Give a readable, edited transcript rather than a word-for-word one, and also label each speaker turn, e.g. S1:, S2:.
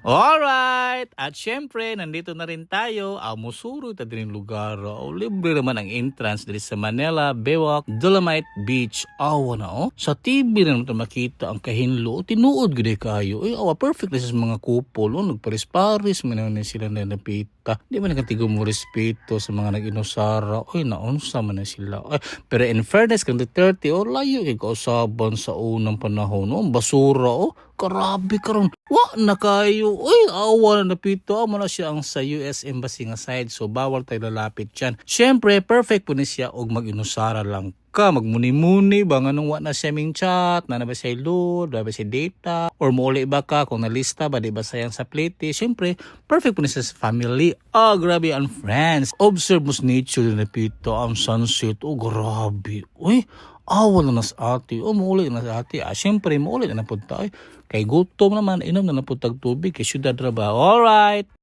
S1: Alright! At syempre, nandito na rin tayo. Musuro ito din lugar. Libre naman ang entrance dito sa Manila, Bewak, Dolomite Beach. Na Sa TV na naman makita ang kahinlo. Tinuod gede kayo. Perfect na sa mga couple. Nagparis-paris. Manaman sila na napita. Di ba nagkatigo mo respeto sa mga nag-inusara. Naunsa man na sila. Pero in fairness, kung 30, layo kay kausaban sa unang panahon. Basura, Karabi karon. Na kayo. Awa na napito. Amo na siya ang sa US Embassy nga side. So, bawal tayo lalapit dyan. Siyempre, perfect po ni siya og mag-inusara lang ka. Magmuni-muni ba nga nung na siya ming chat. Na ba siya load, na ba siya data. Or muli ba ka kung nalista ba di ba sayang sa plate. Siyempre, perfect po ni siya sa family. Grabe ang friends. Observe mo sa nature na napito. Ang sunset. Grabe. Wala na sa ate. Mauli na sa ate. Siyempre, mauli na napunta. Kay gutom naman, inom na napuntag tubig. Kay syudad ra ba? Alright.